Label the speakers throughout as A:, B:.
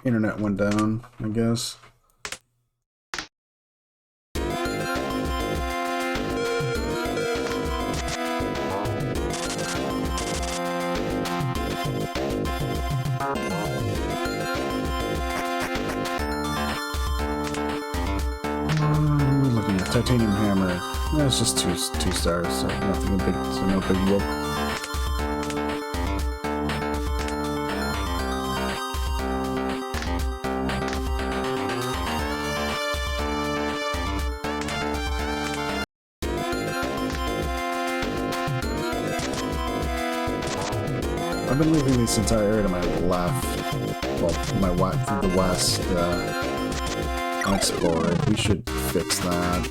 A: internet went down, I guess. Looking at Titanium Hammer. That's just two stars, so nothing big, so no big whoop. I've been leaving this entire area to my left, well, to the west, unexplored. We should fix that.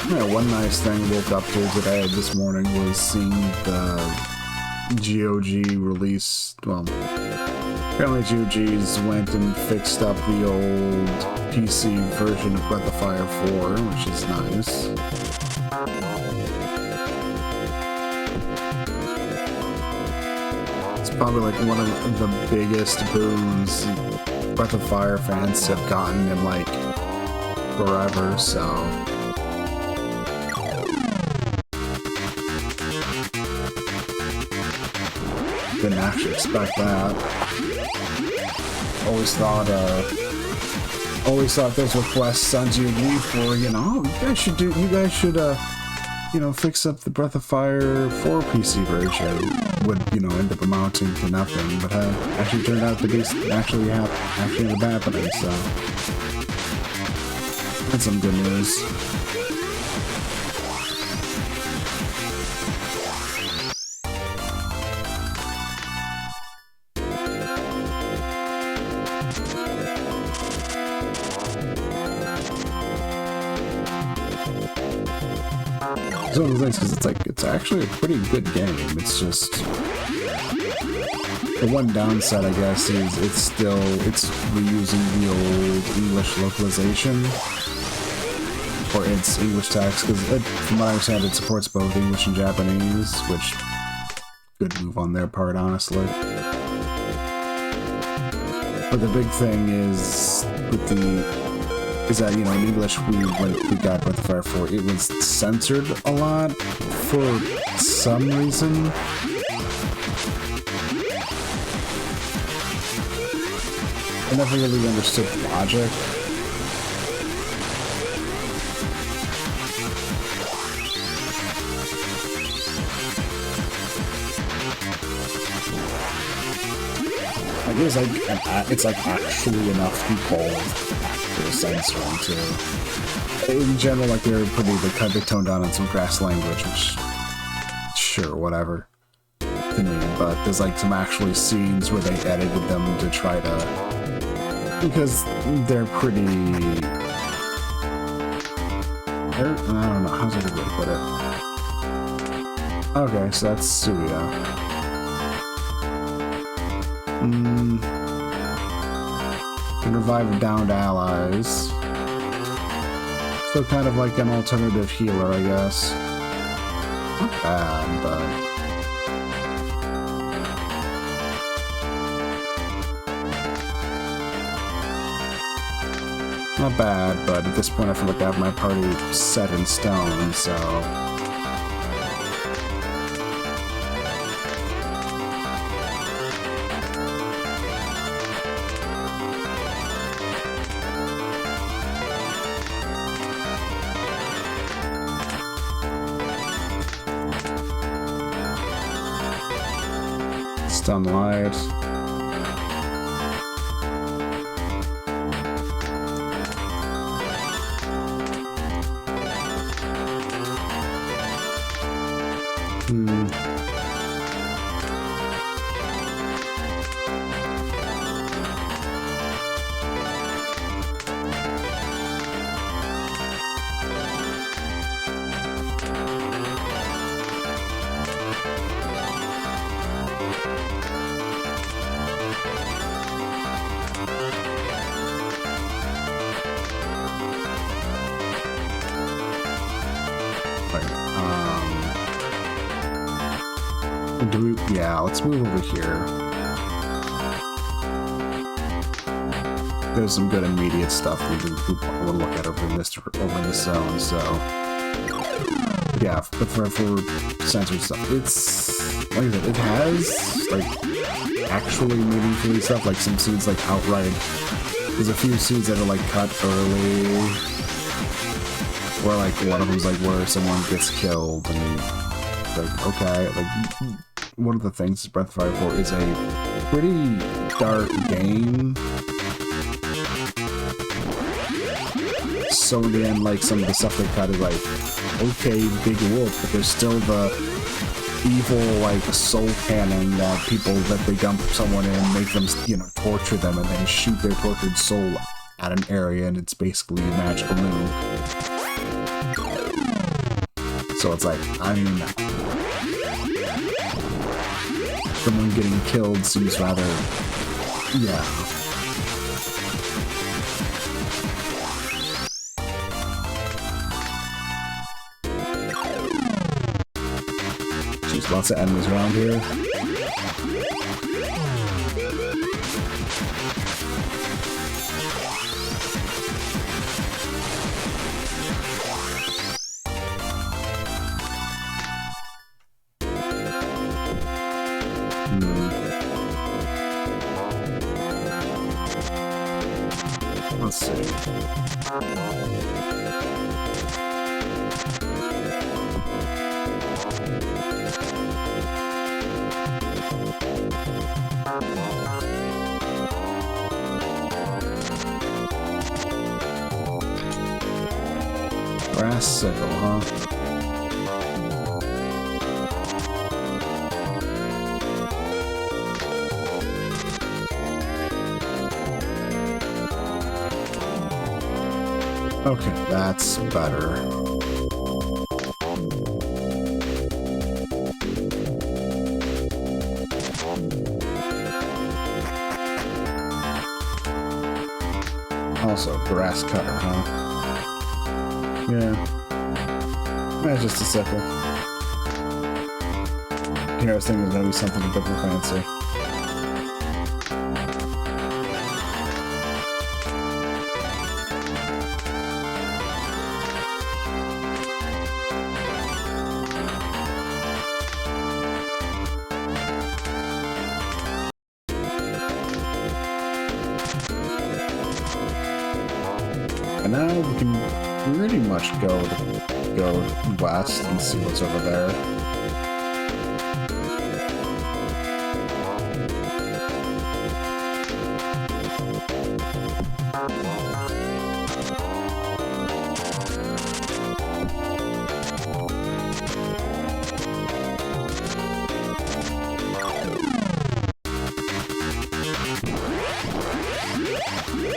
A: Yeah, one nice thing I woke up to today, this morning, was seeing the GOG release. Well, apparently GOG's went and fixed up the old PC version of Breath of Fire 4, which is nice. It's probably like one of the biggest boons Breath of Fire fans have gotten in like forever, so... Didn't actually expect that. Always thought those requests on GOG for, you know, you guys should you know, fix up the Breath of Fire 4 PC version would, you know, end up amounting to nothing, but actually turned out to be actually end up happening, so that's some good news. It's one of the things, because it's actually a pretty good game. It's just the one downside, I guess, is it's reusing the old English localization for its English text, because from what I understand, it supports both English and Japanese, which good move on their part, honestly. But the big thing is with that, you know, in English, when we got Breath of Fire 4, it was censored a lot for some reason. I never really understood the logic. I guess it's like actually enough people censoring too. In general, like they're they toned down on some grass language, which sure, whatever to me. But there's like some actually scenes where they edited them to try to, because they're pretty. I don't know how's a good way to put it. Okay, so that's Suya. Can revive downed allies. So kind of like an alternative healer, I guess. Not bad, but... Not bad, but at this point I feel like I have my party set in stone, so... Stun light. Yeah, let's move over here. There's some good immediate stuff we want to look at over in this zone, so... Yeah, but for censored stuff, it's... Like I said, it has, like, actually meaningfully stuff, like some scenes, like, outright... There's a few scenes that are, like, cut early... Where, like, one of them's, like, where someone gets killed, and... Like, okay, like... One of the things Breath of Fire 4 is a pretty dark game. So in the end, like, some of the stuff they cut is like, okay, big whoop, but there's still the evil, like, soul cannon that people, that they dump someone in, make them, you know, torture them, and then shoot their tortured soul at an area, and it's basically a magical move. So it's like, I mean, someone getting killed seems rather, yeah. Jeez, lots of enemies around here. Let's see. Brass sickle, huh? Okay, that's better. Also, grass cutter, huh? Yeah. That's just a sickle. Here I was thinking there's gonna be something a bit more fancy. And now we can pretty much go west and see what's over there.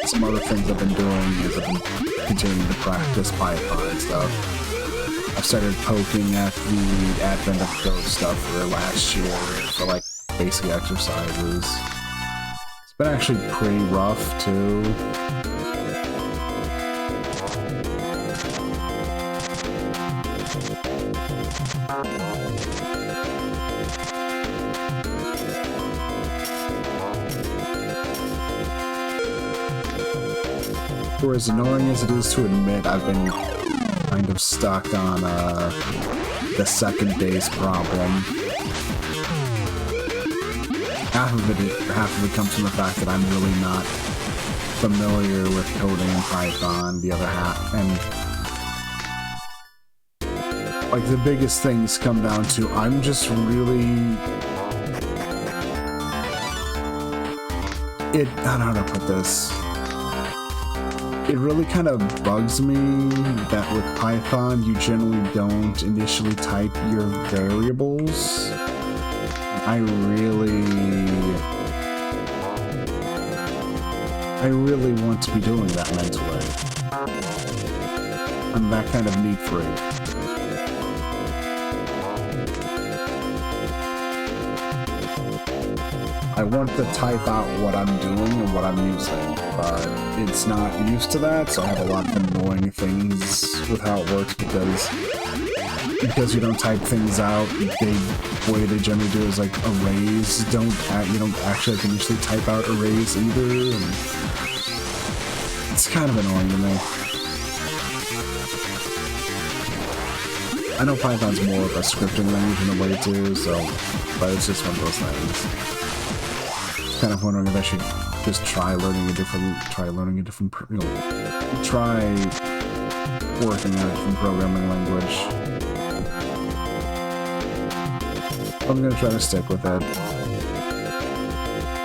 A: Some other things I've been doing is I've been continuing to practice Python and stuff. I've started poking at the Advent of Go stuff for last year for like basic exercises. It's been actually pretty rough too. For as annoying as it is to admit, I've been kind of stuck on the second base problem. Half of it comes from the fact that I'm really not familiar with coding in Python. The other half, and like the biggest things come down to I'm just really I don't know how to put this. It really kind of bugs me that with Python you generally don't initially type your variables. I really want to be doing that mentally. I'm that kind of neat freak. I want to type out what I'm doing and what I'm using, but it's not used to that, so I have a lot of annoying things with how it works because because you don't type things out, the way they generally do is like arrays. You don't actually like, initially type out arrays either, and it's kind of annoying to me. I know Python's more of a scripting language in a way too, so, but it's just one of those things. Kind of wondering if I should just try working on a different programming language. I'm gonna try to stick with it.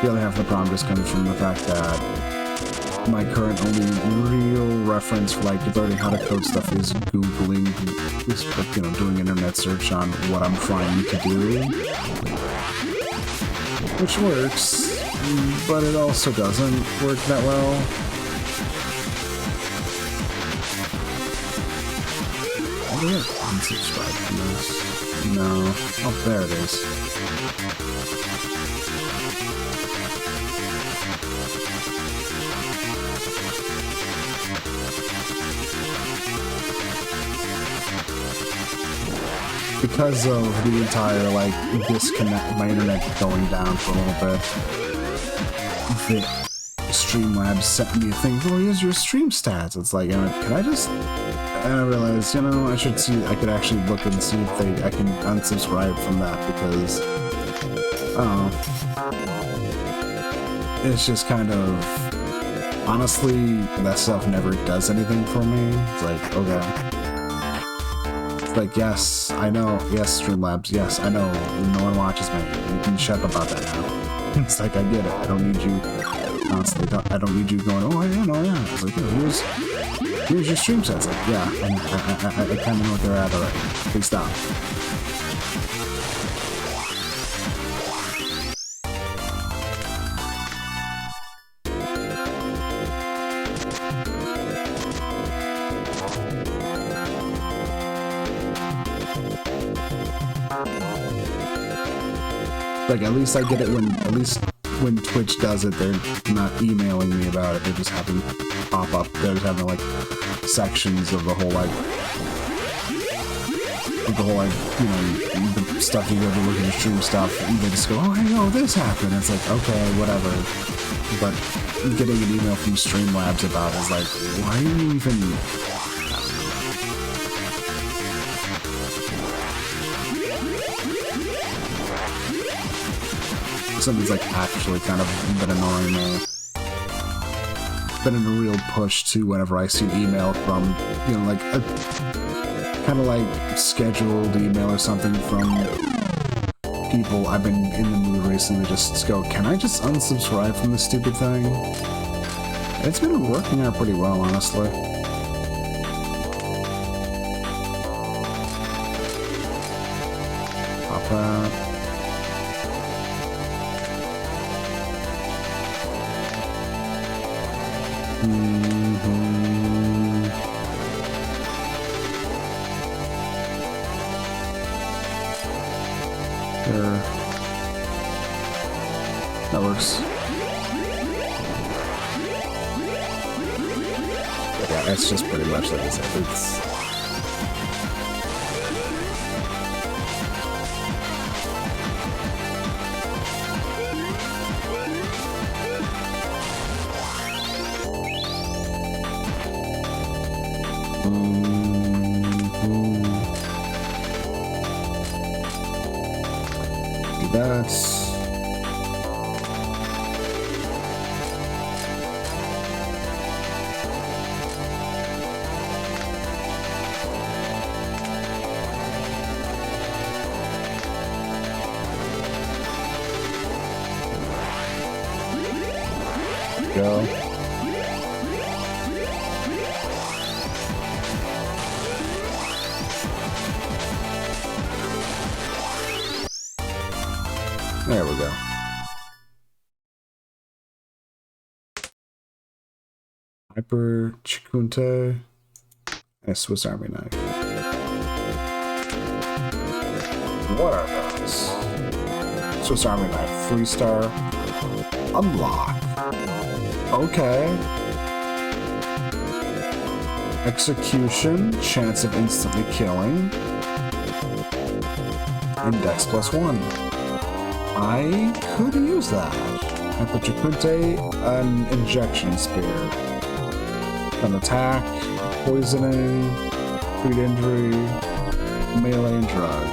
A: The other half of the problem just comes from the fact that my current only real reference for like learning how to code stuff is Googling, you know, doing internet search on what I'm trying to do, which works, but it also doesn't work that well. I did unsubscribe from this. No. Oh, there it is. Because of the entire, like, disconnect, my internet going down for a little bit, the Streamlabs sent me a thing, oh, here's your stream stats. It's like, can I just... And I realized, you know, I should see, I could actually look and see if I can unsubscribe from that, because, I don't know, it's just kind of, honestly, that stuff never does anything for me. It's like, okay. It's like, yes, I know, yes, Streamlabs, yes, I know, no one watches me, you can shut up about that now. It's like, I get it, I don't need you constantly, I don't need you going, oh, yeah, no, yeah. It's like, here's your stream sets. Like, yeah, I kind of know what they're at already. Please stop. Like, at least I get it when Twitch does it, they're not emailing me about it, they're just having pop up, they're just having like sections of the whole like, you know, the stuff you go to look at your stream stuff, and they just go, oh hey, oh this happened, it's like, okay, whatever. But getting an email from Streamlabs about it is like, why are you even... Something's like actually kind of been annoying me. Been in a real push to whenever I see an email from, you know, like a kind of like scheduled email or something from people I've been in the mood recently, just go, can I just unsubscribe from this stupid thing? It's been working out pretty well, honestly. Pop that. There. That works. Yeah, it's just pretty much like I said. It's... That's... Go. There we go. Hyper Chikunte and a Swiss Army knife. What are those? Swiss Army knife, 3-star. Unlock. Okay. Execution, chance of instantly killing. Index +1. I could use that. I put Jacunte an injection spear. An attack, poisoning, crit injury, melee, and drug.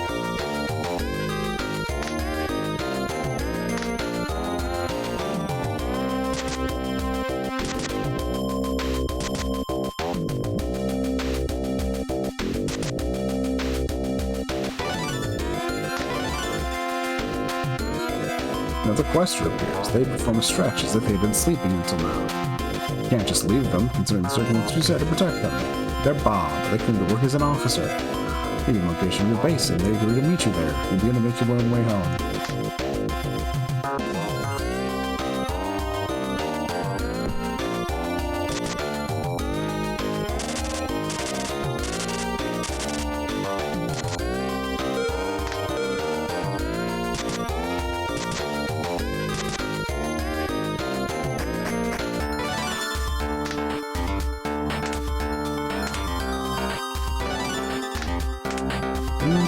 A: Now the quester appears. They perform a stretch as if they've been sleeping until now. You can't just leave them, considering the circumstances you set to protect them. They're Bob. They claim to work as an officer. Give them location of your base, and they agree to meet you there. You'll begin to make your own way home.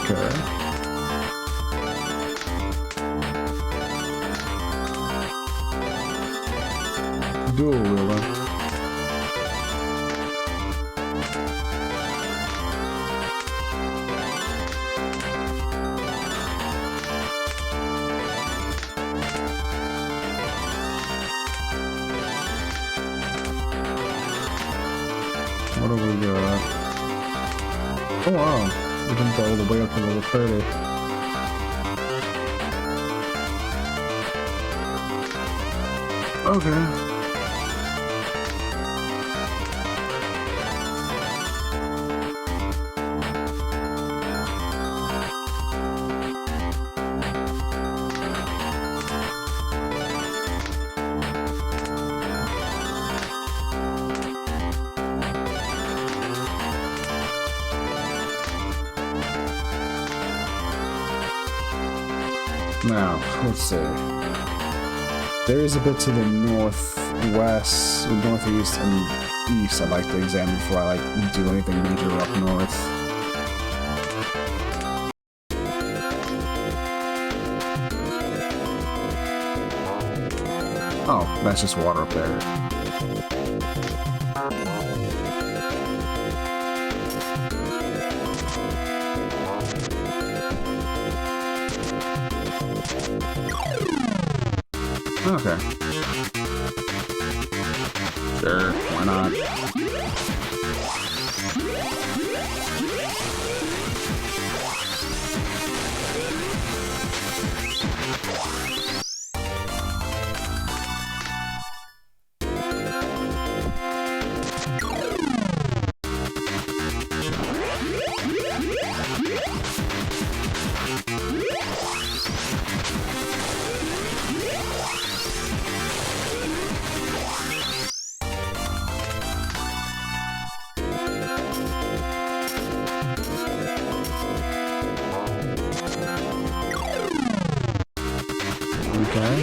A: Okay. Dual wheeler. What do we got? Oh wow. We can go all the way up to level 30. Okay. Now, let's see. There is a bit to the northwest, northeast, and east I'd like to examine before I do anything major up north. Oh, that's just water up there. Okay. Sure, why not? Okay.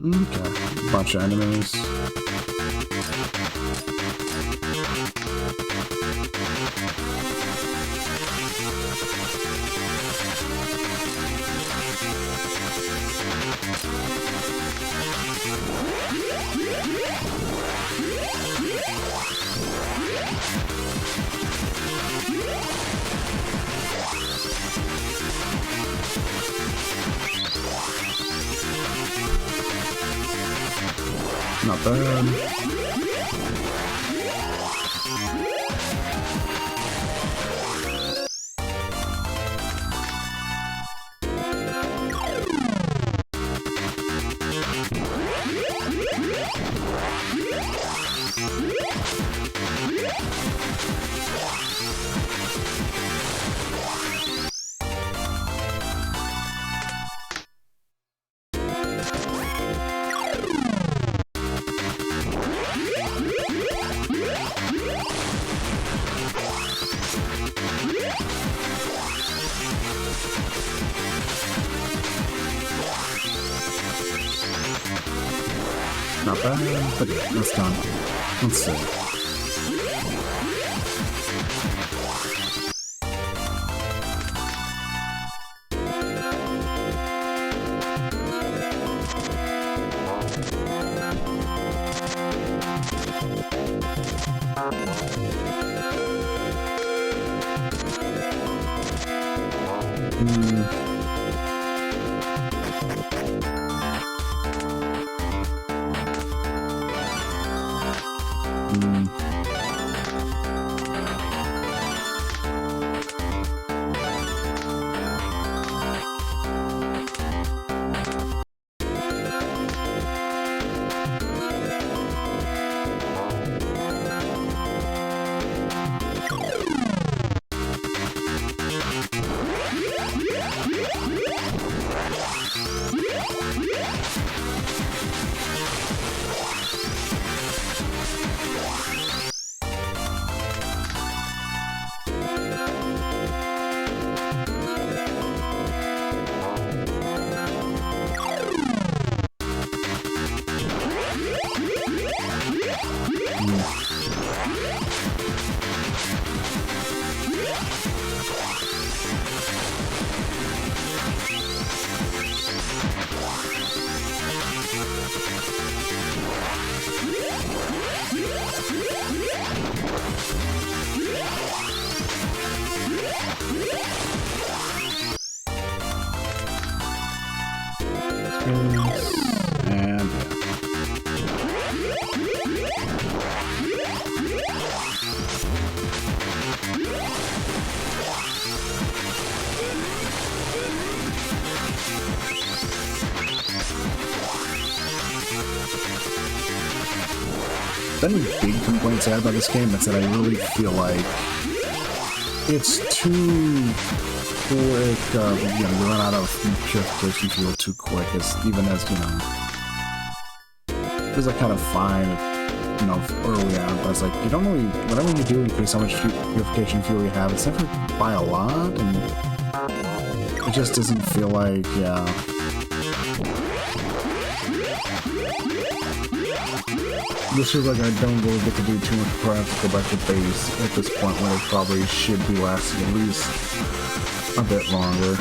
A: Okay, bunch of enemies. Not bad. not bad, but yeah, that's done. Let's see. Any big complaints I had about this game, it's that I really feel like it's too quick. You run out of purification fuel too quick. Even as it was like kind of fine, early on. But it's like you don't really. Whenever you do increase how much purification fuel you have, it's never by a lot, and it just doesn't feel like This feels like I don't really get to do too much prep to go back to base at this point when it probably should be lasting at least a bit longer.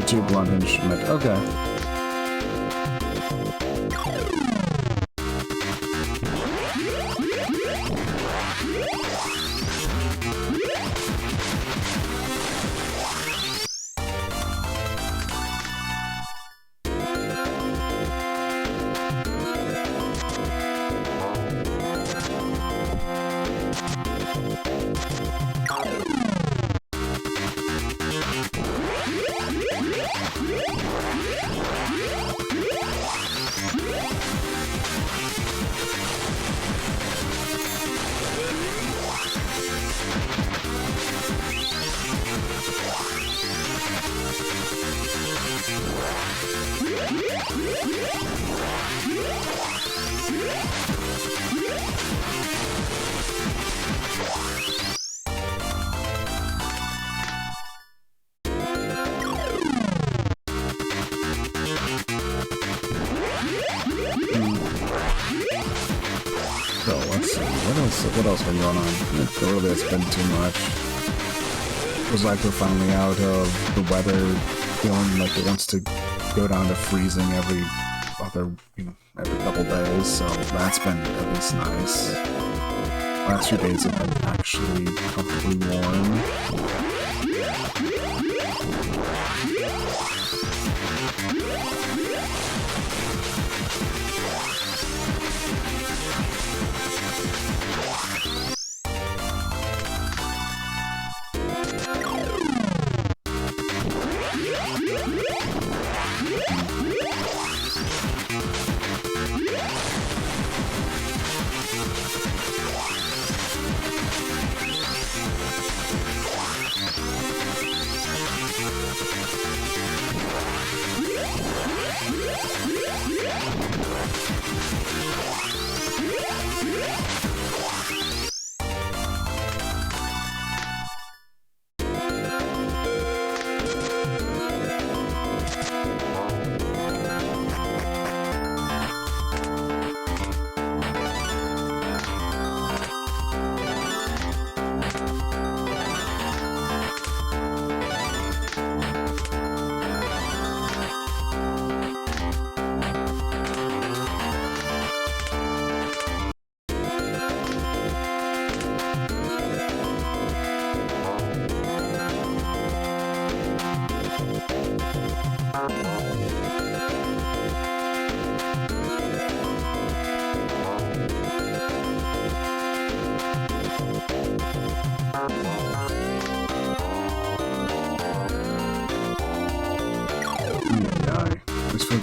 A: Two blunt instrument. Okay. So let's see, what else are going on? It really has been too much. It was like we're finally out of the weather feeling like it wants to go down to freezing every every couple days, so that's been at least nice. Last few days have been actually comfortably warm.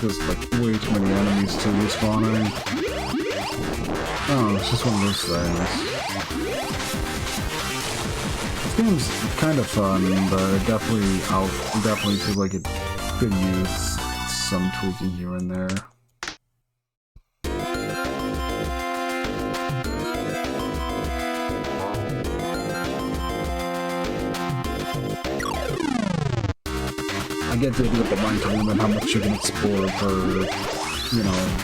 A: There's like way too many enemies to respawning. Oh, it's just one of those things. This game's kind of fun, but I'll definitely feel like it could use some tweaking here and there. I get the idea of the mind to limit how much you can explore per, you know,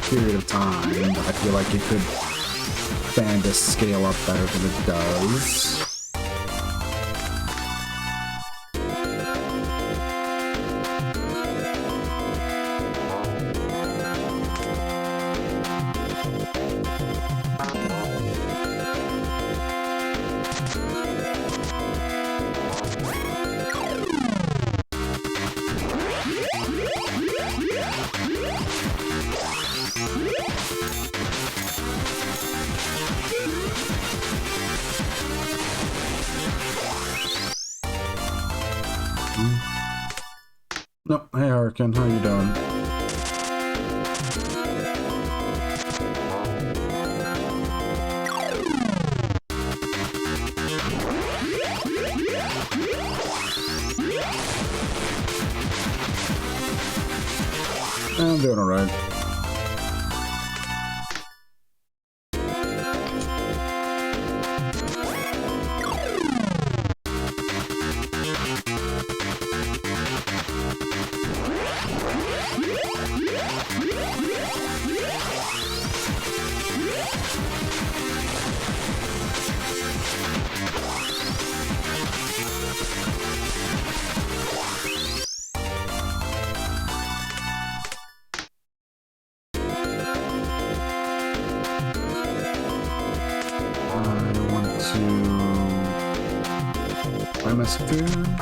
A: period of time, but I feel like it could stand to scale up better than it does. No, hey Hurricane, how you doing? I'm doing alright.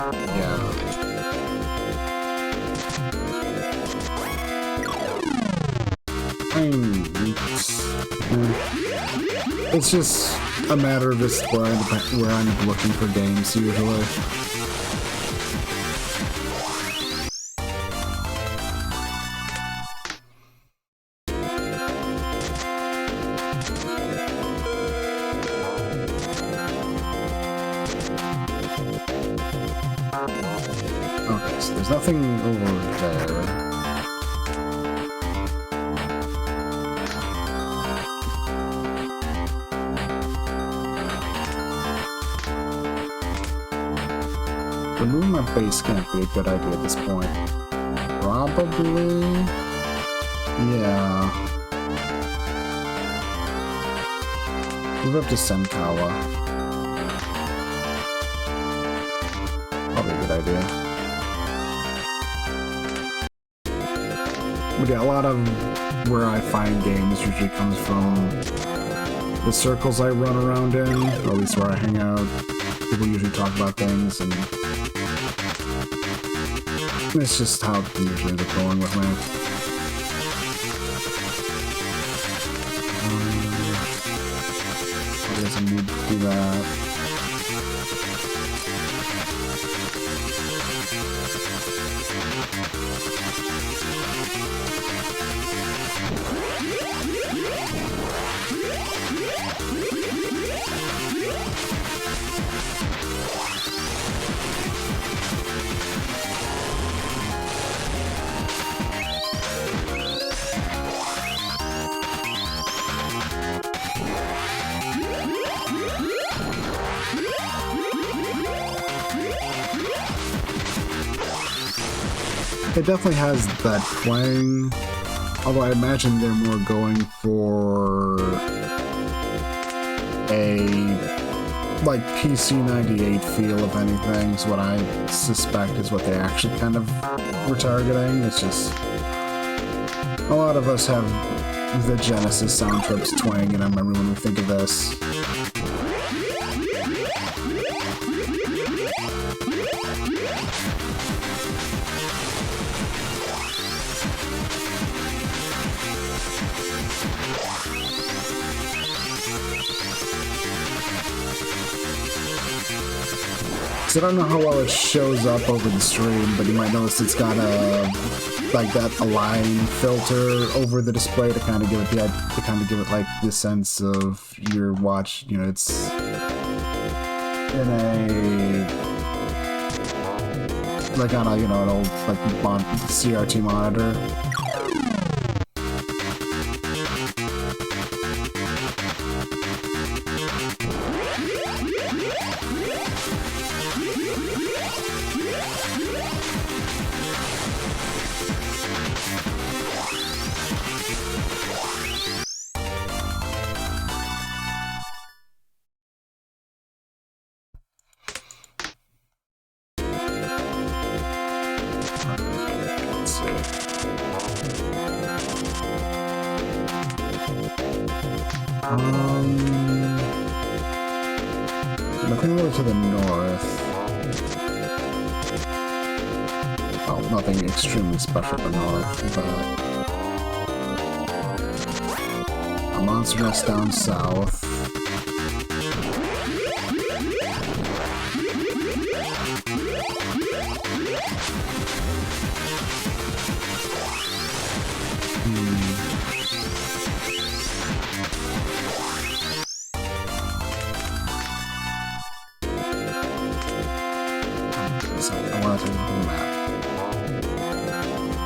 A: Yeah. It's just a matter of just where I'm looking for games usually. Okay, so there's nothing over there. Removing my base can't be a good idea at this point. Probably... yeah. Move up to Senkawa. Probably a good idea. But yeah, a lot of where I find games usually comes from the circles I run around in, or at least where I hang out. People usually talk about things, and it's just how it usually ends up going with me. I guess I need to do that. It definitely has that twang, although I imagine they're more going for a, like, PC98 feel, if anything, is what I suspect is what they actually kind of were targeting. It's just, a lot of us have the Genesis sound trips twang in our memory when we think of this. because I don't know how well it shows up over the stream, but you might notice it's got a like that align filter over the display to kind of give it like the sense of your watch. You know, it's in a like on a an old like CRT monitor. Nothing really to the north. Oh, nothing extremely special to the north, but a monster nest down south.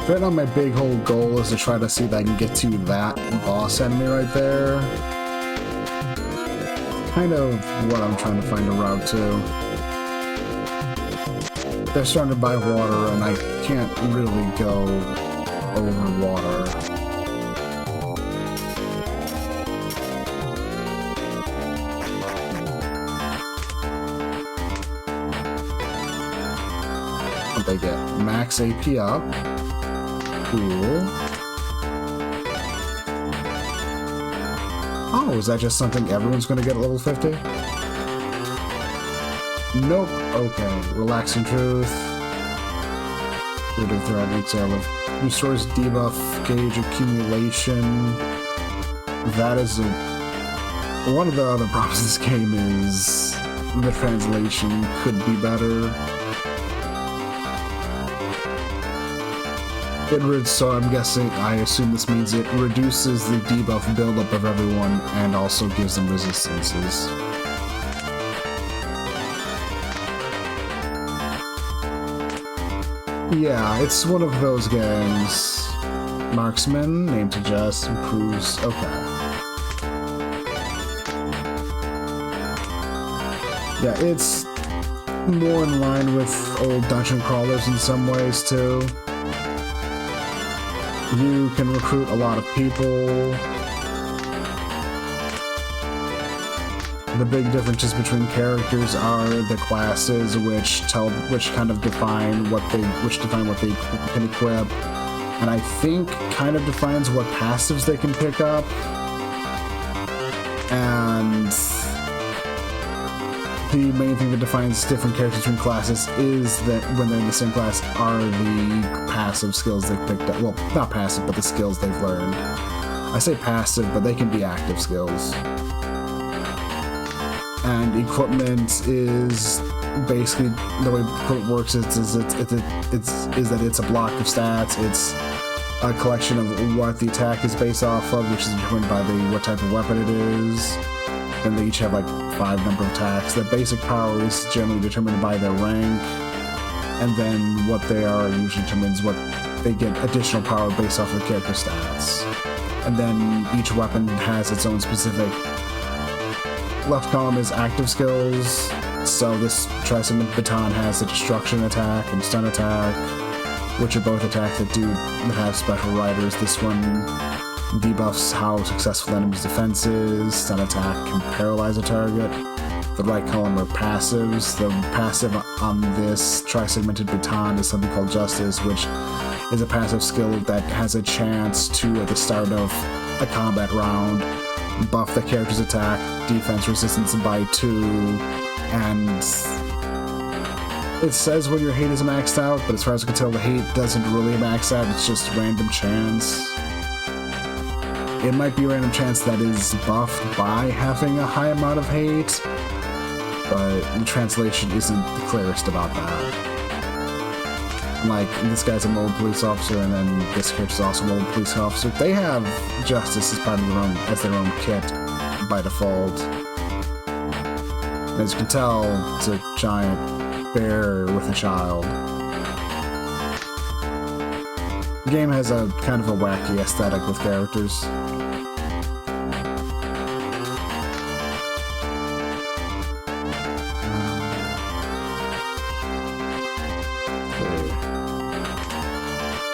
A: Right now, my big whole goal is to try to see if I can get to that boss enemy right there. Kind of what I'm trying to find a route to. They're surrounded by water, and I can't really go over water. What they get? Max AP up. Cool. Oh, is that just something everyone's gonna get at level 50? Nope. Okay. Relaxing Truth. Rid of threat, exhale of restores debuff gauge accumulation. That is one of the other problems this game is the translation could be better. So I'm guessing, I assume this means it reduces the debuff buildup of everyone and also gives them resistances. Yeah, it's one of those games. Marksman, name to just improves. Okay. Yeah, it's more in line with old dungeon crawlers in some ways too. You can recruit a lot of people. The big differences between characters are the classes, which kind of define what they can equip, and I think kind of defines what passives they can pick up. And the main thing that defines different characters between classes is that when they're in the same class are the passive skills they've picked up. Well, not passive, but the skills they've learned. I say passive, but they can be active skills. And equipment is basically the way equipment works. Is that it's a block of stats. It's a collection of what the attack is based off of, which is determined by what type of weapon it is. And they each have like 5 number of attacks. Their basic power is generally determined by their rank, and then what they are usually determines what they get additional power based off of character stats. And then each weapon has its own specific. Left column is active skills, so this Tri-Segment Baton has a destruction attack and stun attack, which are both attacks that have special riders. This one debuffs how successful enemies' defense is. Stun attack can paralyze a target. The right column are passives. The passive on this Tri-Segmented Baton is something called Justice, which is a passive skill that has a chance to, at the start of a combat round, buff the character's attack, defense, resistance by 2, and it says when your hate is maxed out, but as far as I can tell, the hate doesn't really max out, it's just random chance. It might be a random chance that is buffed by having a high amount of hate, but the translation isn't the clearest about that. Like, this guy's a mobile police officer, and then this character's also a mobile police officer. They have justice as part of their own kit by default. As you can tell, it's a giant bear with a child. The game has a kind of a wacky aesthetic with characters.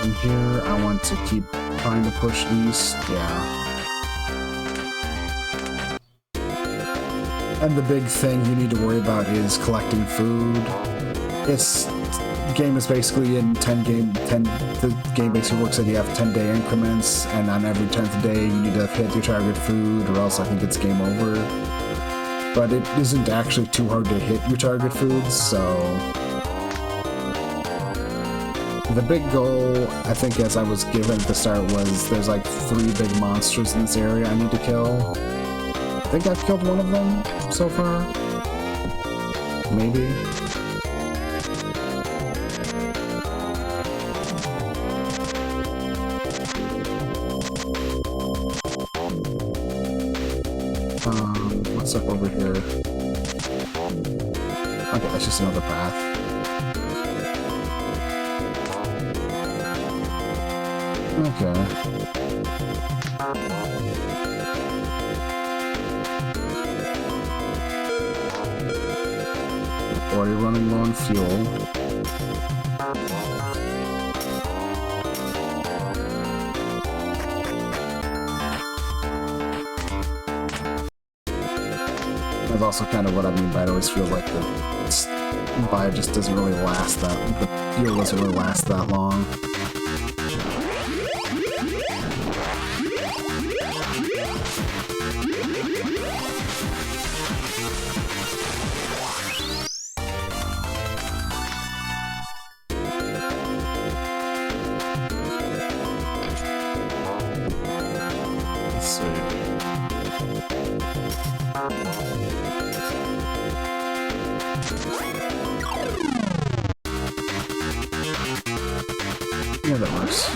A: And here, I want to keep trying to push east, yeah. And the big thing you need to worry about is collecting food. The game is basically in the game basically works that you have 10-day increments, and on every 10th day you need to hit your target food, or else I think it's game over. But it isn't actually too hard to hit your target foods, so... The big goal, I think, as I was given at the start, was there's like 3 big monsters in this area I need to kill. I think I've killed one of them so far. Maybe. What's up over here? Okay, that's just another path. Okay. Already running low on fuel. That's also kind of what I mean by it always feels like the vibe just doesn't really last the fuel doesn't really last that long. Yeah, that works.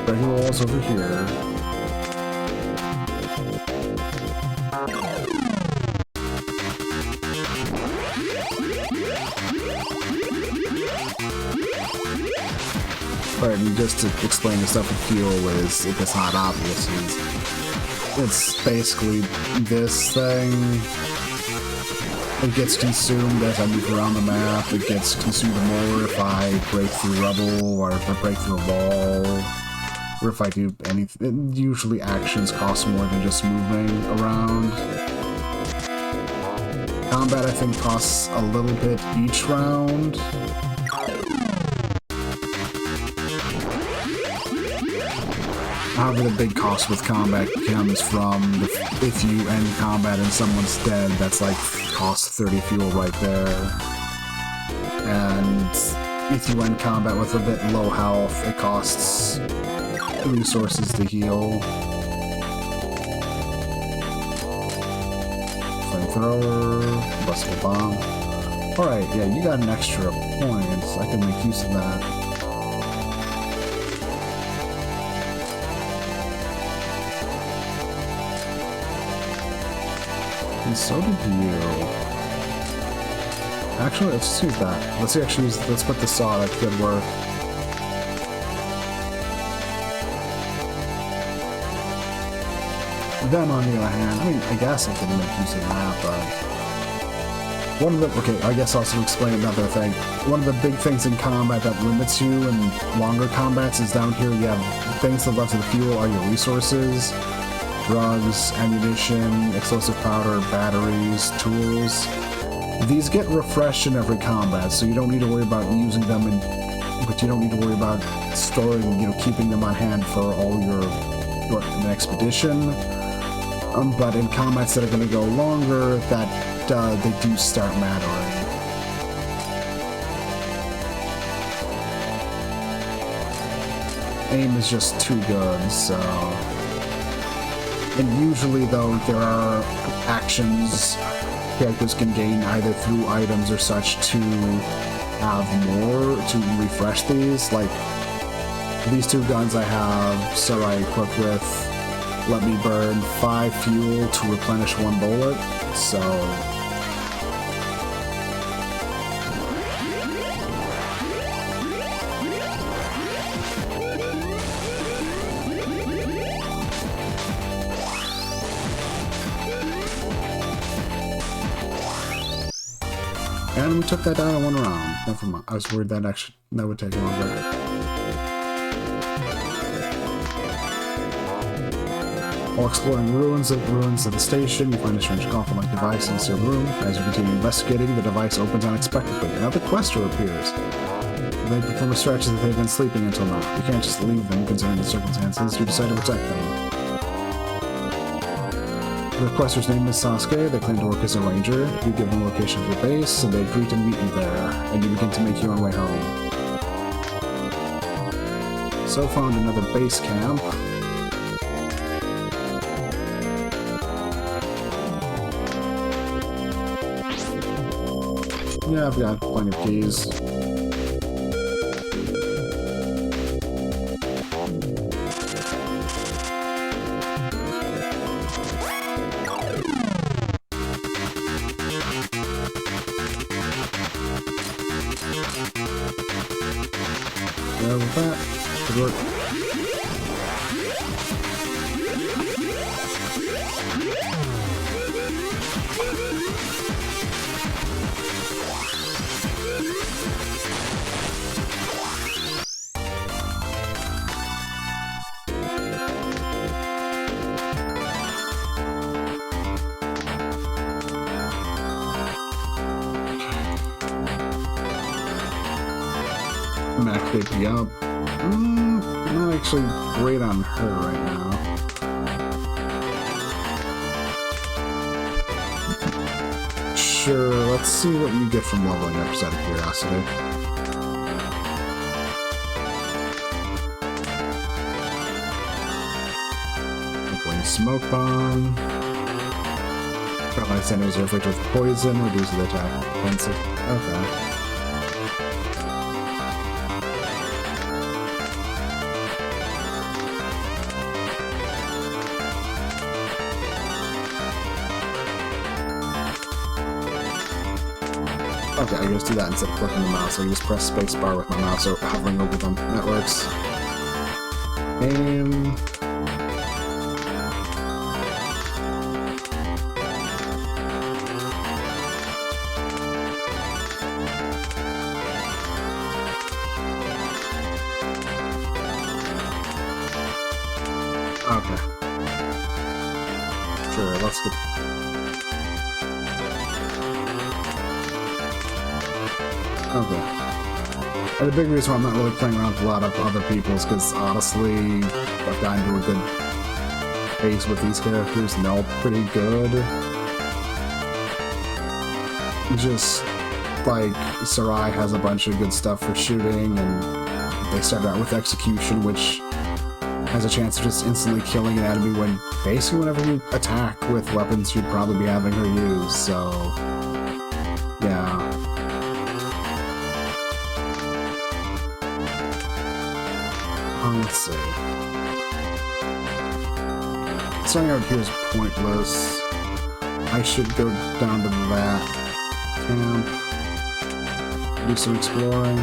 A: Regular walls over here. Alright, and just to explain the stuff with fuel is, if it's not obvious, it's basically this thing. It gets consumed as I move around the map. It gets consumed more if I break through rubble, or if I break through a wall, or if I do anything. Usually actions cost more than just moving around. Combat, I think, costs a little bit each round. However, the big cost with combat comes from if you end combat and someone's dead, that's like cost 30 fuel right there. And if you end combat with a bit low health, it costs resources to heal. Flamethrower, bustable bomb. Alright, yeah, you got an extra point. I can make use of that. And so did you. Actually, let's use that. Let's put the saw, that could work. Them, on the other hand, I mean, I guess I could make use of that, but... okay, I guess also to explain another thing. One of the big things in combat that limits you in longer combats is down here you have things to the left of the fuel are your resources. drugs, ammunition, explosive powder, batteries, tools. These get refreshed in every combat, so you don't need to worry about using them but you don't need to worry about storing, keeping them on hand for all your expedition. But in combats that are going to go longer, that they do start mattering. Aim is just too good, so... And usually, though, there are actions characters can gain either through items or such to have more, to refresh these. Like, these two guns I have Sarai equipped with let me burn 5 fuel to replenish 1 bullet, so... And we took that down in 1 round. Never mind. I was worried that would take longer. While exploring ruins of the station, you find a strange coffin-like device in a sealed room. As you continue investigating, the device opens unexpectedly. Another quester appears. They perform a stretch as if they've been sleeping until now. You can't just leave them, considering the circumstances. You decide to protect them. The quester's name is Sasuke. They claim to work as a ranger. You give them a location of your base, and they agree to meet you there, and you begin to make your own way home. So found another base camp. Yeah, I've got plenty of keys. Yeah, with that, good work. Max baby up. Not actually great on her right now. Sure, let's see what you get from leveling up, just out of curiosity. Opening smoke bomb. Paralyzed enemies are afflicted with poison, reduces the attack defensive. Okay. Okay, I just do that instead of clicking the mouse. I just press spacebar with my mouse or hovering over them. That works. Aim. Okay. Sure, let's get... Okay. And the big reason why I'm not really playing around with a lot of other people is because, honestly, I've gotten to a good pace with these characters, and they're all pretty good. Just, like, Sarai has a bunch of good stuff for shooting, and they start out with execution, which has a chance of just instantly killing an enemy when, basically, whenever you attack with weapons you'd probably be having her use, so... yeah. Let's see. Starting out here is pointless. I should go down to that camp, do some exploring.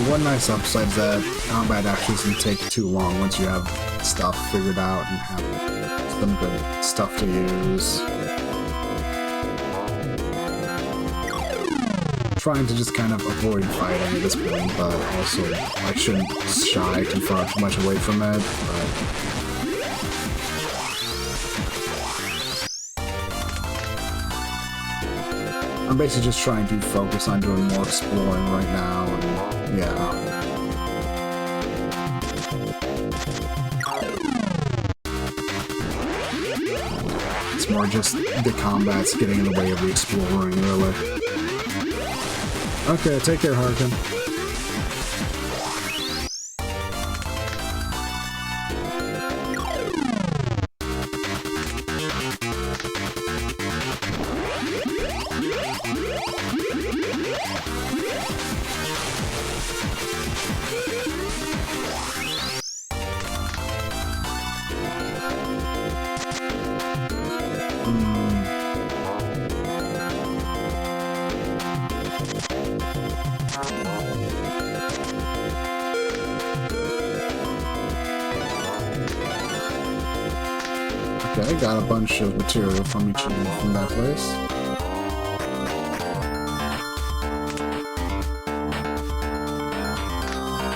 A: one nice upside is that combat actually doesn't take too long once you have stuff figured out and have some good stuff to use. Trying to just kind of avoid fighting at this point, but also I shouldn't shy too far too much away from it. I'm basically just trying to focus on doing more exploring right now, and yeah. It's more just the combat's getting in the way of the exploring, really. Okay, take care, Harkin. Okay, I got a bunch of material from each of you from that place.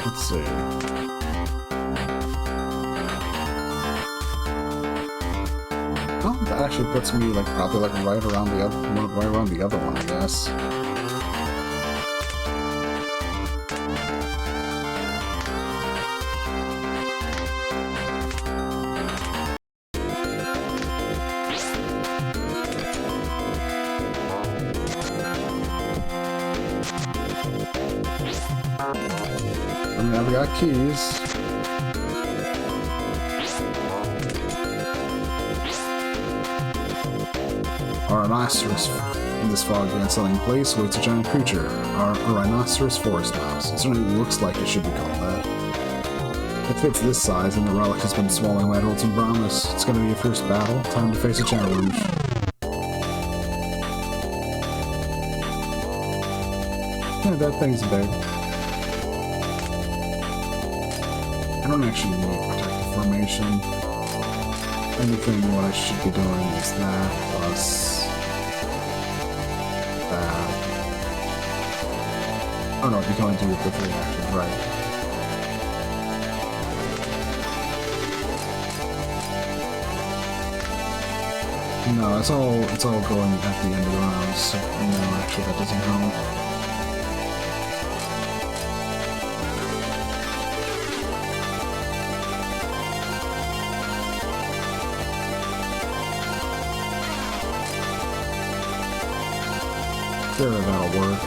A: Let's see. Oh, that actually puts me like probably like right around the other one, I guess. Now we got keys. Our rhinoceros in this fog-canceling place waits a giant creature. Our rhinoceros forest mouse. It certainly looks like it should be called that. It fits this size, and the relic has been swallowing my hopes and promise. It's going to be a fierce battle. Time to face a challenge. Yeah, that thing's big. I don't actually need protective formation. Anything what I should be doing is that plus that. Oh no, I'd be going to do it with 3 actions, right. No, it's all going at the end of the round, so no, actually that doesn't help. Sure, that'll work.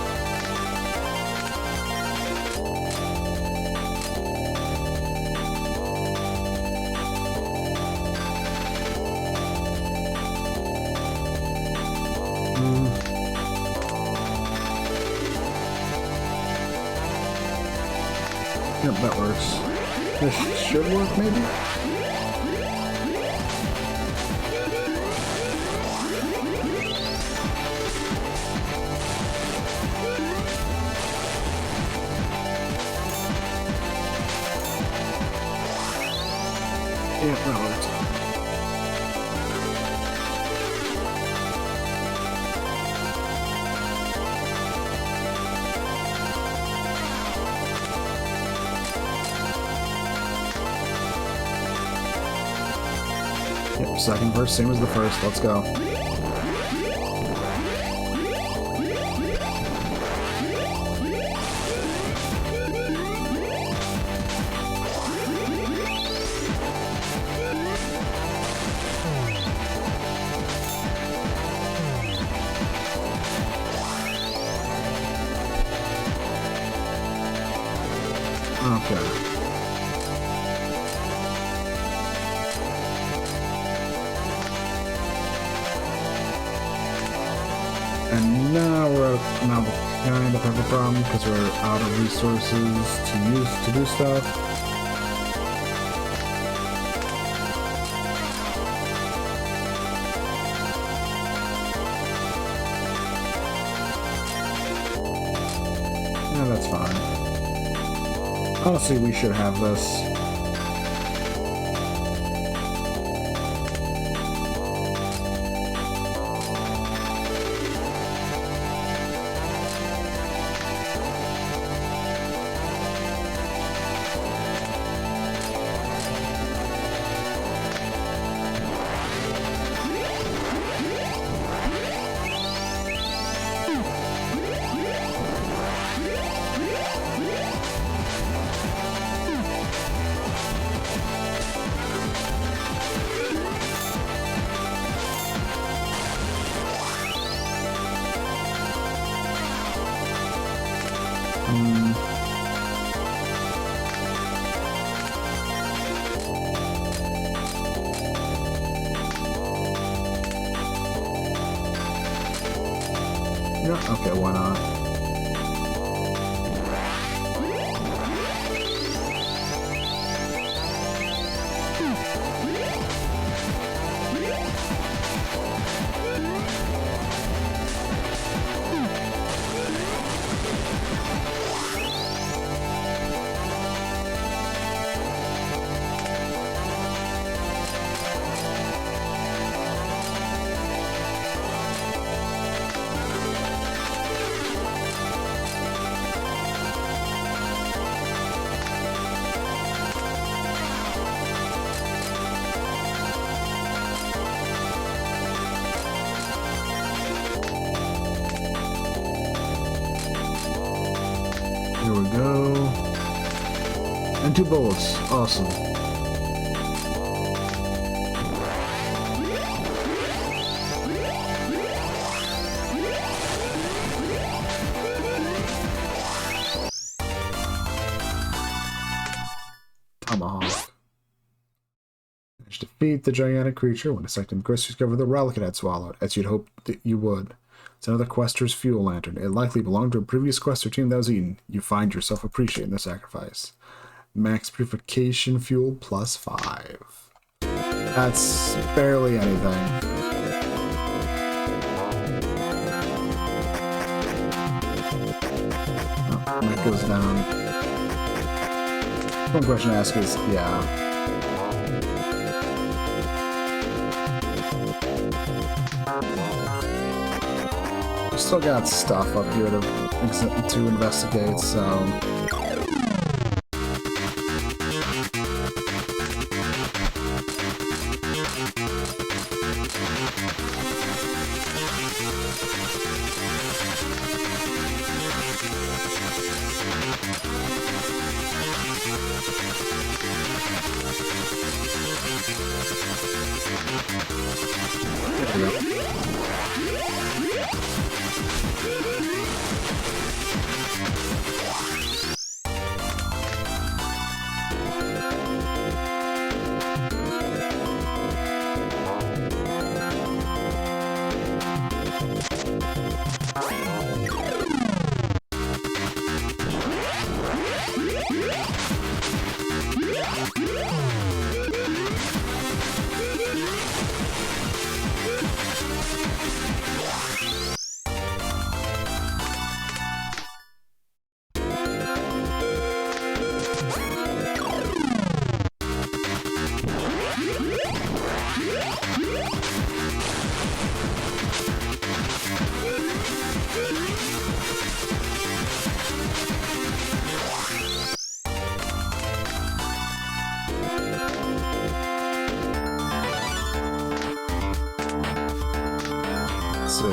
A: Yep, that works. This should work, maybe? Yeah, that worked. Yep, second verse, same as the first. Let's go. Okay. And now we kind of have a problem because we're out of resources to use to do stuff. Yeah, that's fine. Honestly, we should have this. Yeah, okay, why not? Here we go. And 2 bullets. Awesome. Tomahawk. Managed to defeat the gigantic creature. When dissecting the quest, you discover the relic it had swallowed, as you'd hoped that you would. It's another quester's fuel lantern. It likely belonged to a previous quester team that was eaten. You find yourself appreciating the sacrifice. Max purification fuel plus 5. That's barely anything. Oh, that goes down. One question to ask is, yeah. Still got stuff up here to investigate, so... There we go. Let's see.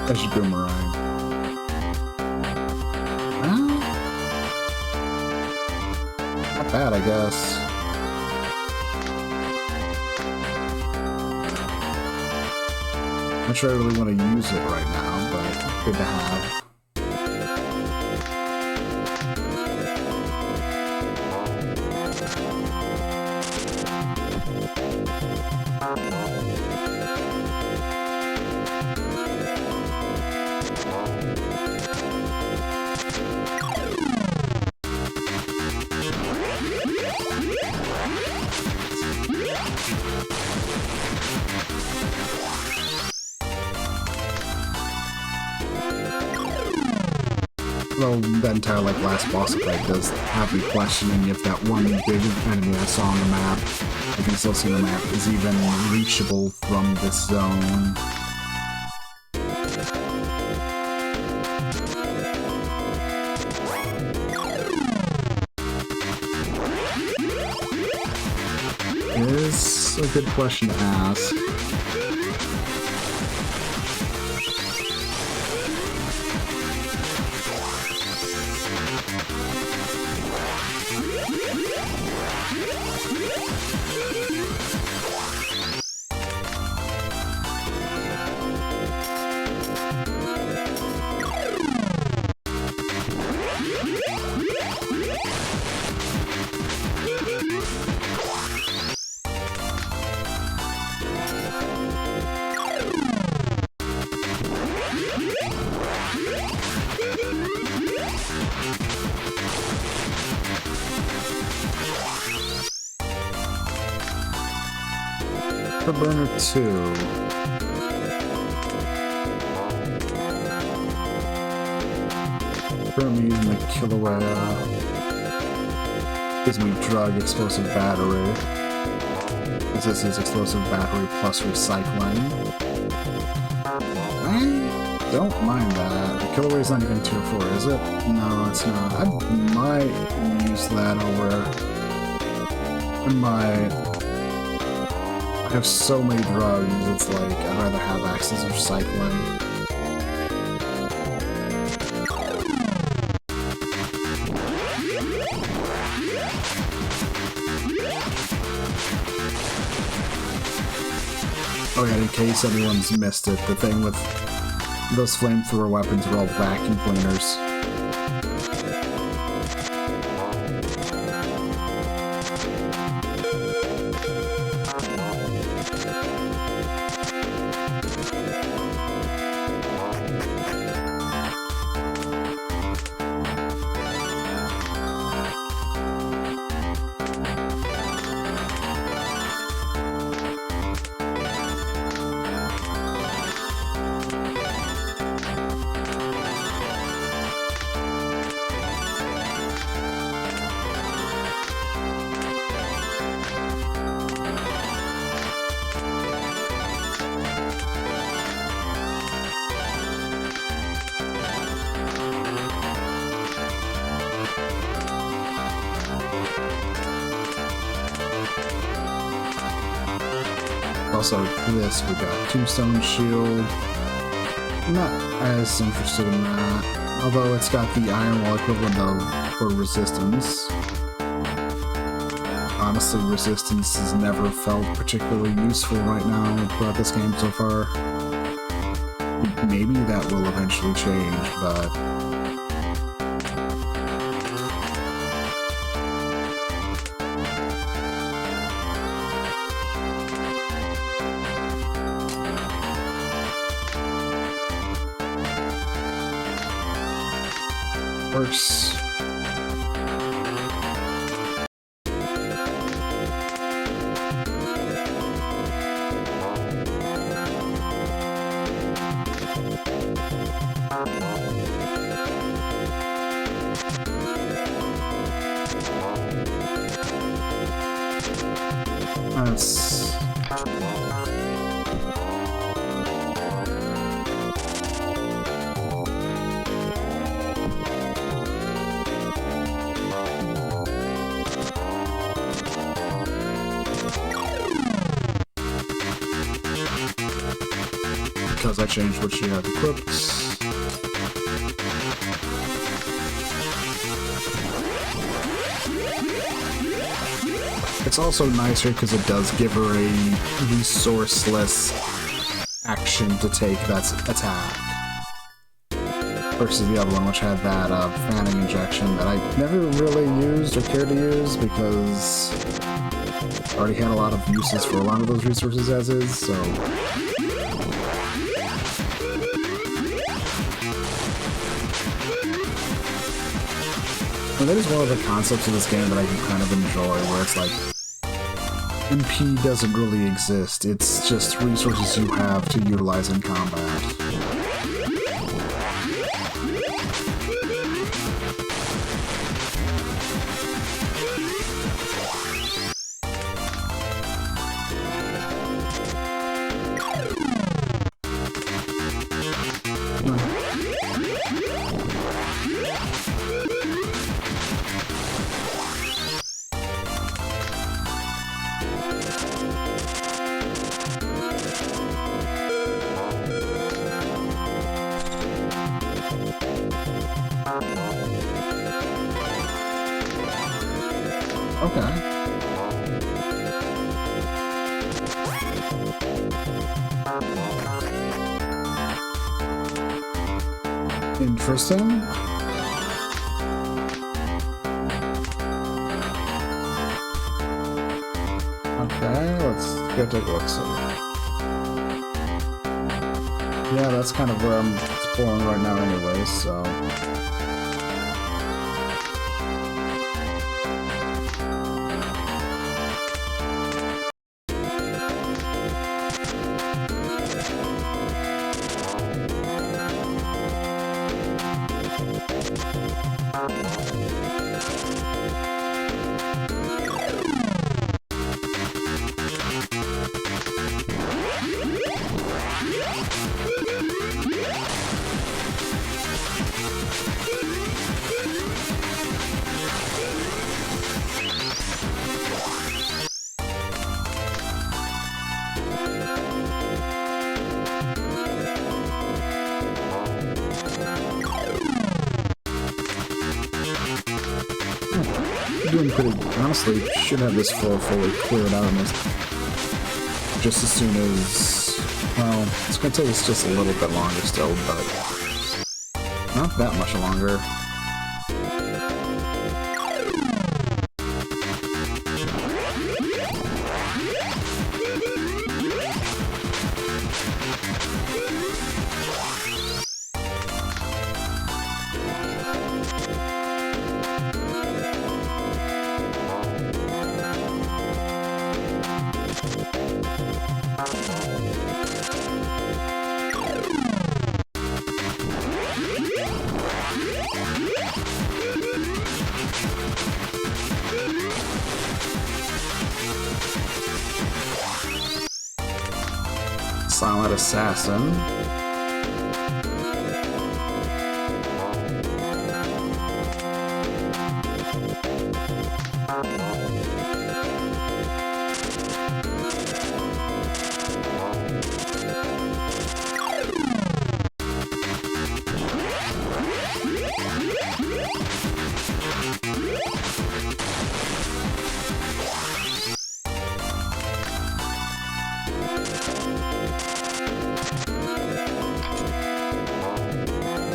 A: There's a boomerang. Well, not bad, I guess. Not sure I really want to use it right now, but good to have. also, that entire like last boss fight does have me questioning if that one big enemy I saw on the map, I can still see on the map, is even reachable from this zone. Is a good question to ask. Burner 2. Currently using the Kilauea. Gives me drug explosive battery. This is explosive battery plus recycling. I don't mind that. The Kilauea's not even tier 4, is it? No, it's not. I might use that over. I have so many drugs, it's like, I'd rather have access to recycling. Oh yeah, in case anyone's missed it, the thing with those flamethrower weapons are all vacuum cleaners. Also, this, we got Tombstone Shield. Not as interested in that, although it's got the Iron Wall equivalent of for resistance. Honestly, resistance has never felt particularly useful right now throughout this game so far. Maybe that will eventually change, but worse. Because I changed what she had equipped. It's also nicer because it does give her a resourceless action to take that's attack. Versus the other one, which had that fanning injection that I never really used or cared to use because I already had a lot of uses for a lot of those resources as is, so... And that is one of the concepts of this game that I do kind of enjoy, where it's like, MP doesn't really exist, it's just resources you have to utilize in combat. Okay. Interesting. Okay, let's go take a look. Yeah, that's kind of where I'm exploring right now anyway, so... Doing pretty, honestly, should have this floor fully cleared out in this just as soon as, well, it's gonna take us just a little bit longer still, but not that much longer. Silent Assassin.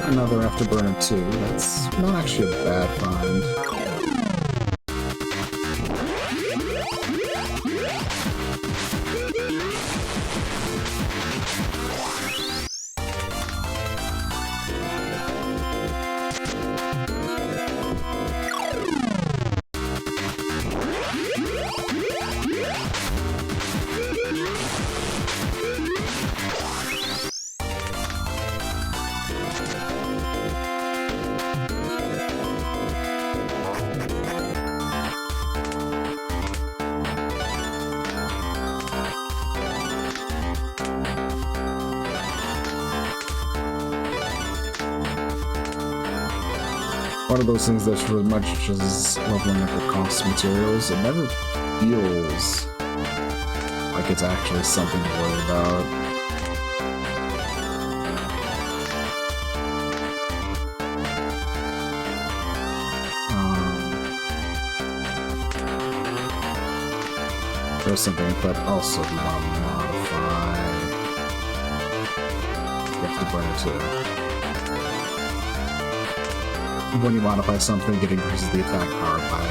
A: Another Afterburner 2. That's not actually a bad find. One of those things that's really much as leveling up the cost of materials, it never feels like it's actually something to worry about. There's something that also we want to modify. You have to burn it too. When you modify something, it increases the attack power by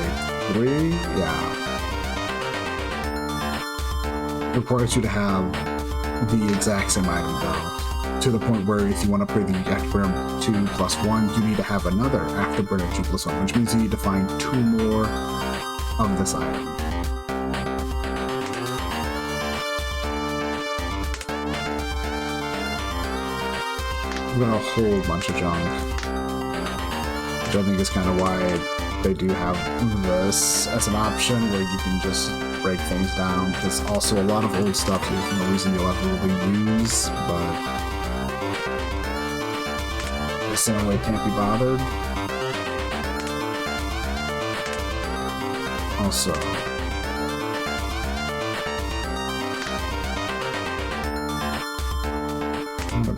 A: 3? Yeah. It requires you to have the exact same item though. To the point where if you want to upgrade the Afterburner 2 plus 1, you need to have another Afterburner 2 plus 1, which means you need to find 2 more of this item. We've got a whole bunch of junk. Which I think is kind of why they do have this as an option where you can just break things down. There's also a lot of old stuff here for no reason you'll ever really use, but the same way can't be bothered. Also,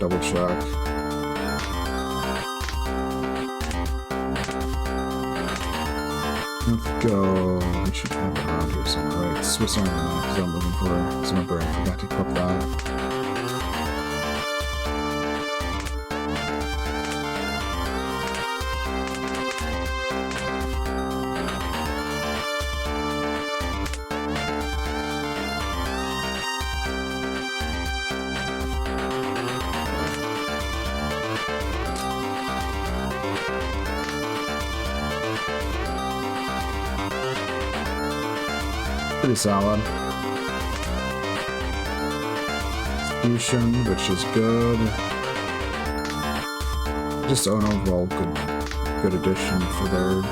A: double check. Let's go. We should have it around here somewhere, right? Swiss Army knife, because I'm looking for some number. I forgot to equip that. Pretty solid. Execution, which is good. Just an overall good addition for their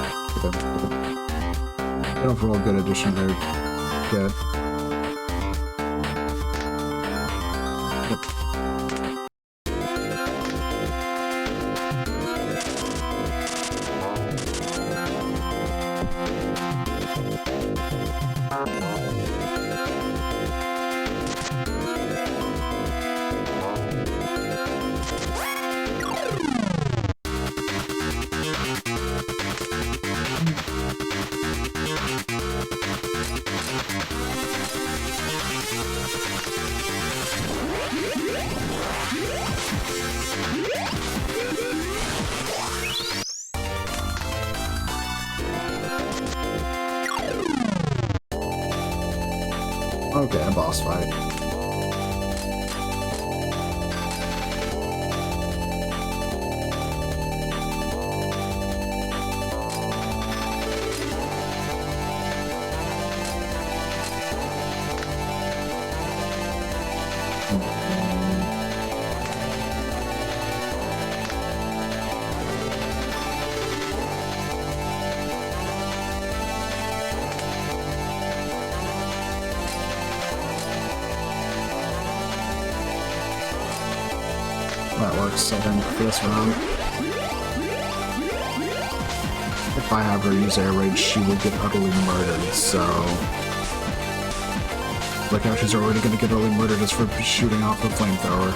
A: an overall good addition to their kit. Yep. Okay, a boss fight. That works, I think, for this round. If I have her use Air Rage, she will get utterly murdered, so... Look how she's already gonna get utterly murdered just for shooting off the flamethrower.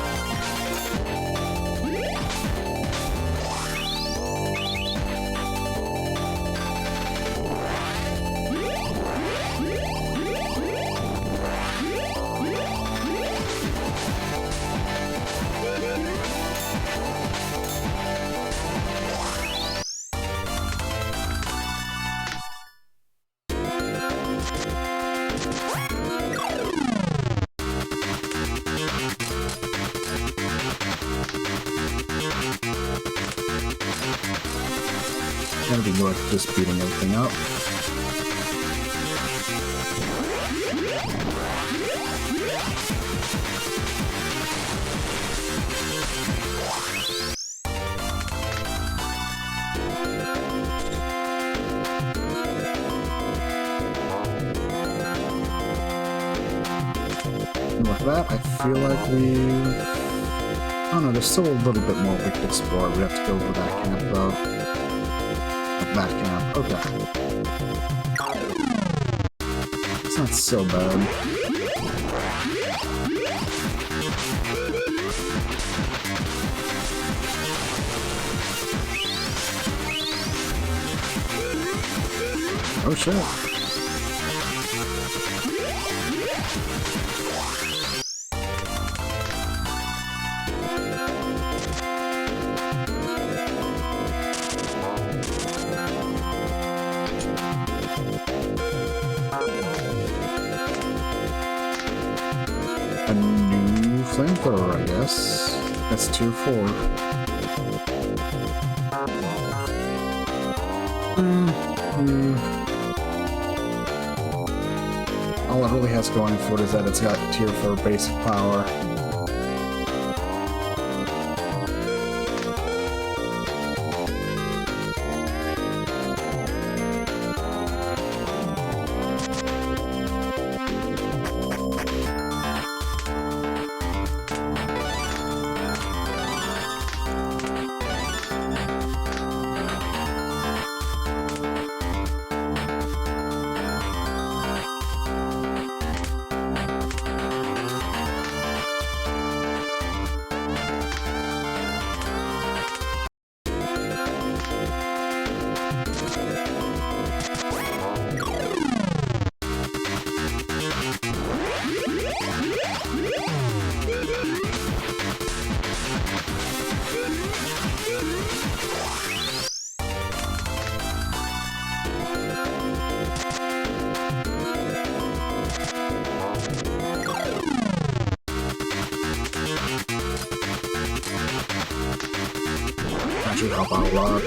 A: Gonna be like just beating everything up. And with that, I feel like we've... I don't know, there's still a little bit more we could explore. We have to go to that camp, though. That camp, okay. It's not so bad. Oh shit. A new flamethrower, I guess. That's tier 4. All it really has going for it is that it's got tier 4 basic power. help out a lot.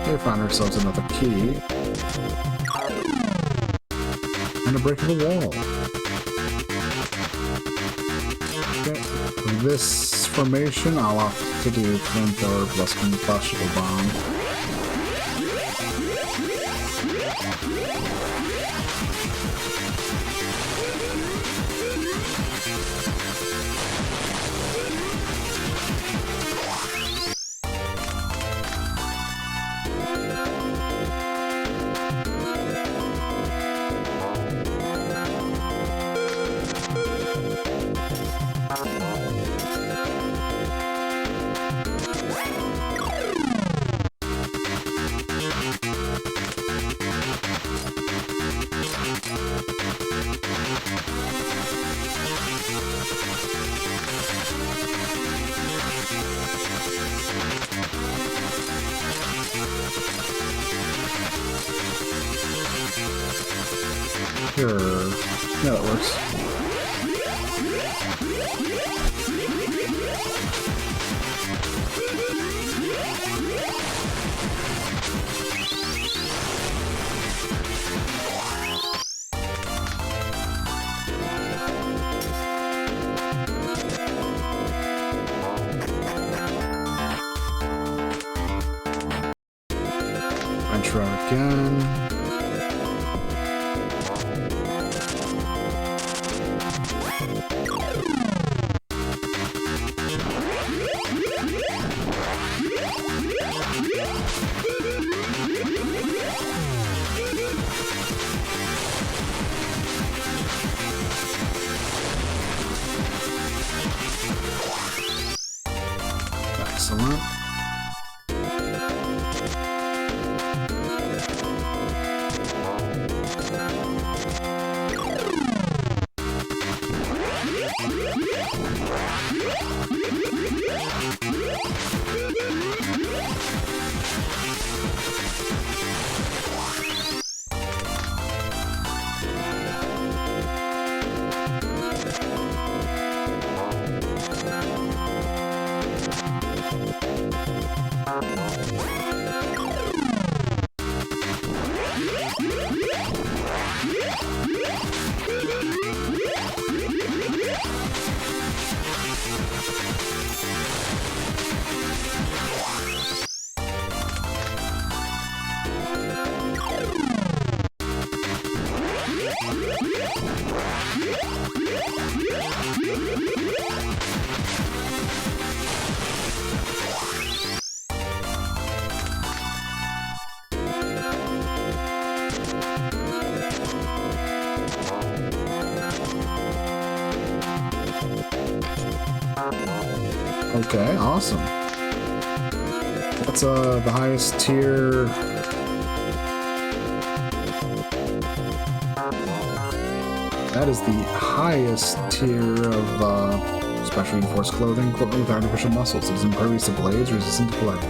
A: We found ourselves another key. And a break of the wall. Okay. For this formation, I'll have to do flamethrower plus combustible bomb. Sure. Yeah, that works. Venture out again. Excellent. Okay, awesome. What's the highest tier? That is the highest tier of special reinforced clothing, equipment with artificial muscles. It is impervious to blades, resistant to blades.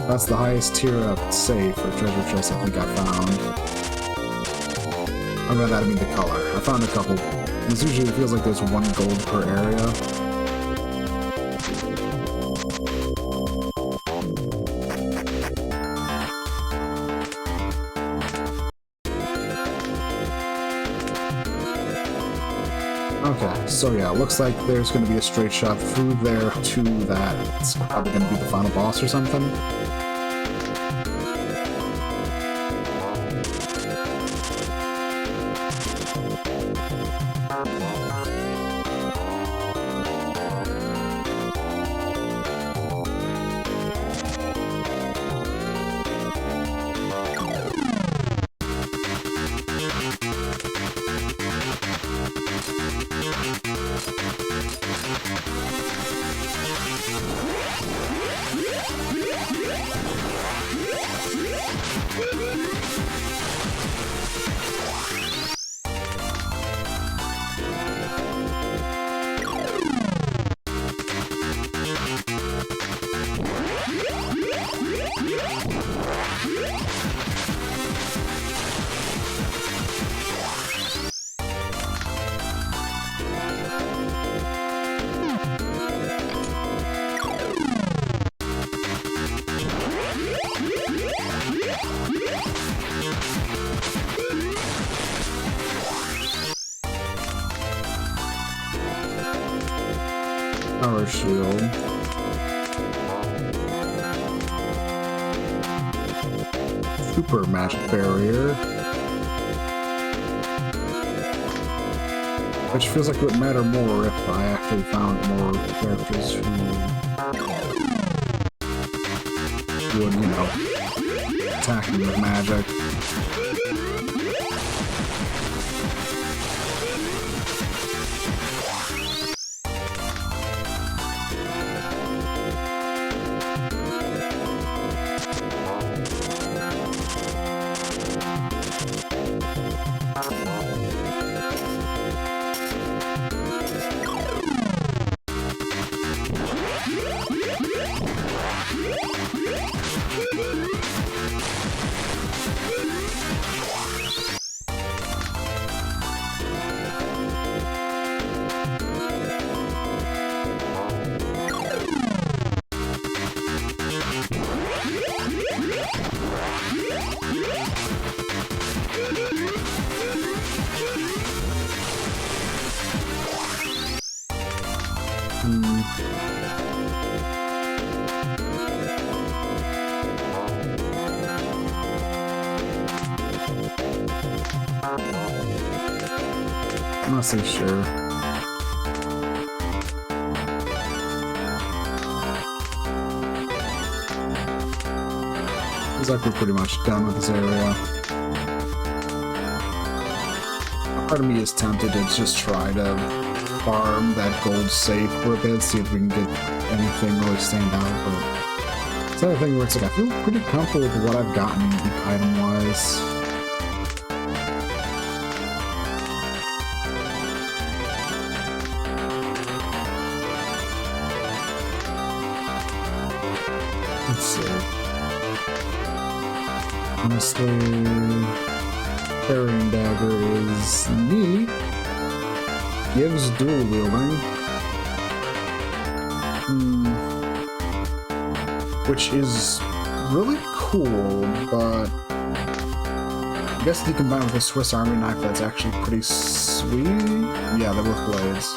A: That's the highest tier of safe or treasure chest I think I found. Oh, by that I mean the color. I found a couple. It usually feels like there's 1 gold per area. Okay, so yeah, it looks like there's going to be a straight shot through there to that. It's probably going to be the final boss or something. Power shield. Super magic barrier. Which feels like it would matter more if I actually found more characters who would, you know, attack me with magic. I'm not so sure. Feels like we're pretty much done with this area. Part of me is tempted to just try to farm that gold safe for a bit, see if we can get anything really stand out, but it's the other thing where it's like I feel pretty comfortable with what I've gotten item-wise. Let's see. Honestly, Carrying Dagger is neat. Gives dual wielding. Which is really cool, but I guess if you combine with a Swiss Army knife, that's actually pretty sweet. Yeah, they're with blades.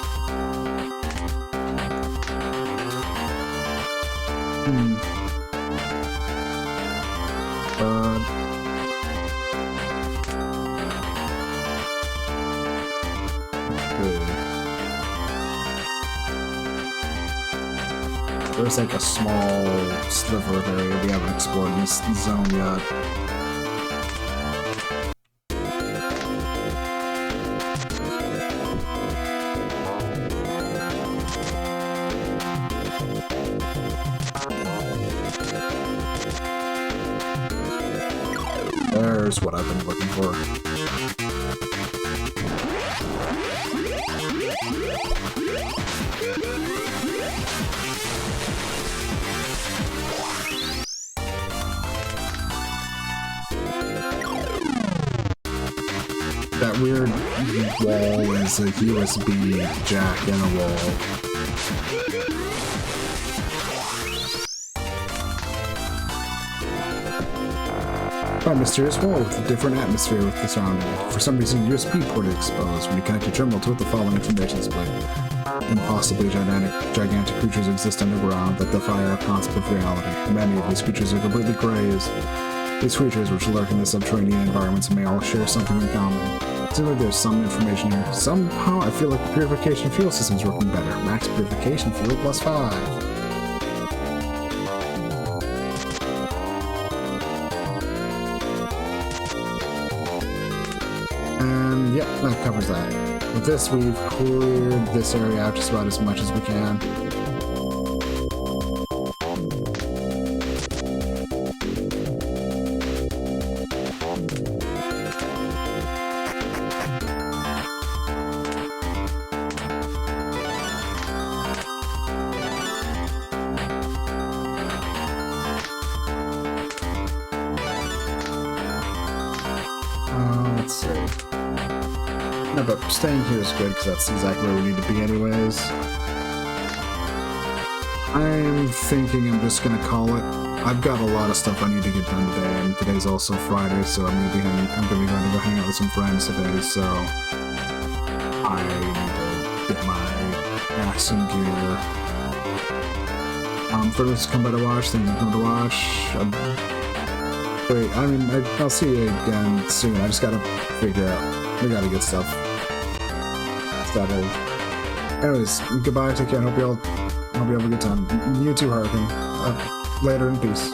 A: There's like a small sliver of area we haven't explored in this zone yet. There's what I've been looking for. That weird wall is a USB jack in a wall. A mysterious wall with a different atmosphere with the surrounding it. For some reason, USB port is exposed. When you connect your terminal to it, the following information is displayed. Impossibly gigantic creatures exist underground that defy our concept of reality. Many of these creatures are completely crazed. These creatures, which lurk in the subterranean environments, may all share something in common. Seems like there's some information here. Somehow, I feel like the purification fuel system is working better. Max purification fuel plus 5. And yep, that covers that. With this, we've cleared this area out just about as much as we can. Let's see. No, but staying here is good because that's exactly where we need to be anyways. I'm thinking I'm just gonna call it. I've got a lot of stuff I need to get done today, and today's also Friday, so I'm gonna be going to go hang out with some friends today, so I need to get my ass boxing gear. For those who come by to watch, then you come to watch. Wait, I mean, I'll see you again soon. I just gotta figure out. We gotta get stuff started. Anyways, goodbye, take care, and hope you all have a good time. You too, Hurricane. Later in peace.